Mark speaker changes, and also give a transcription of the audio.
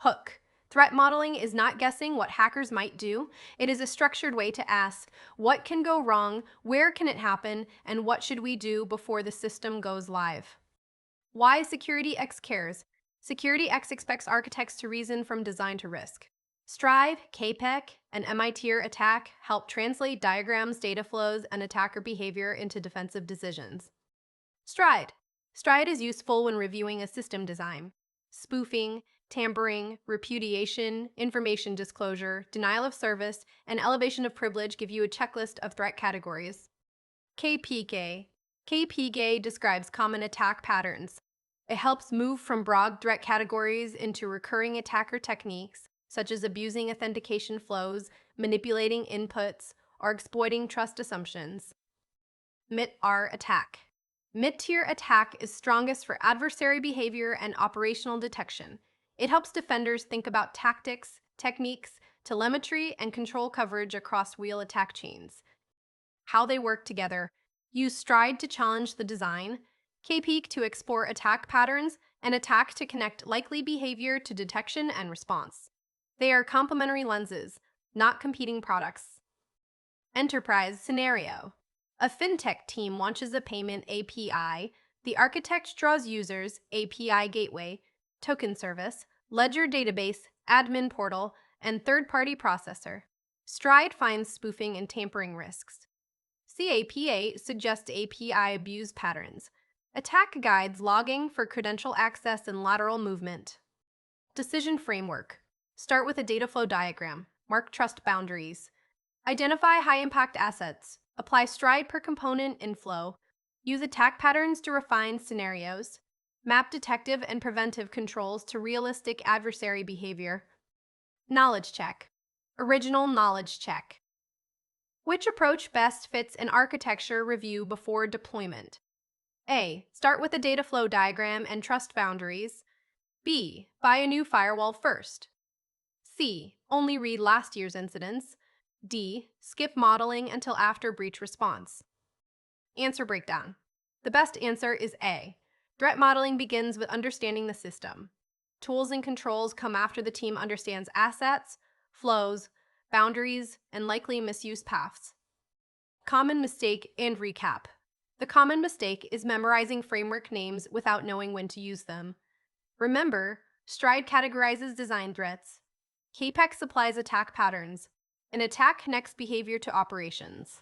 Speaker 1: Hook. Threat modeling is not guessing what hackers might do. It is a structured way to ask, what can go wrong, where can it happen, and what should we do before the system goes live? Why SecurityX cares? SecurityX expects architects to reason from design to risk. Strive, CAPEC, and MITRE ATT&CK help translate diagrams, data flows, and attacker behavior into defensive decisions. Stride. Stride is useful when reviewing a system design. Spoofing, tampering, repudiation, information disclosure, denial of service, and elevation of privilege give you a checklist of threat categories. KPK. KPK describes common attack patterns. It helps move from broad threat categories into recurring attacker techniques, such as abusing authentication flows, manipulating inputs, or exploiting trust assumptions. MITRE ATT&CK. Mid-tier attack is strongest for adversary behavior and operational detection. It helps defenders think about tactics, techniques, telemetry, and control coverage across real attack chains. How they work together. Use Stride to challenge the design, KPEEK to explore attack patterns, and ATT&CK to connect likely behavior to detection and response. They are complementary lenses, not competing products. Enterprise scenario. A fintech team launches a payment API. The architect draws users, API gateway, token service, ledger database, admin portal, and third-party processor. Stride finds spoofing and tampering risks. CAPA suggests API abuse patterns. Attack guides logging for credential access and lateral movement. Decision framework. Start with a data flow diagram. Mark trust boundaries. Identify high-impact assets. Apply Stride per component in flow. Use attack patterns to refine scenarios. Map detective and preventive controls to realistic adversary behavior. Knowledge check. Original knowledge check. Which approach best fits an architecture review before deployment? A. Start with a data flow diagram and trust boundaries. B. Buy a new firewall first. C. Only read last year's incidents. D. Skip modeling until after breach response. Answer breakdown. The best answer is A. Threat modeling begins with understanding the system. Tools and controls come after the team understands assets, flows, boundaries, and likely misuse paths. Common mistake and recap. The common mistake is memorizing framework names without knowing when to use them. Remember, Stride categorizes design threats. CAPEC supplies attack patterns. An attack connects behavior to operations.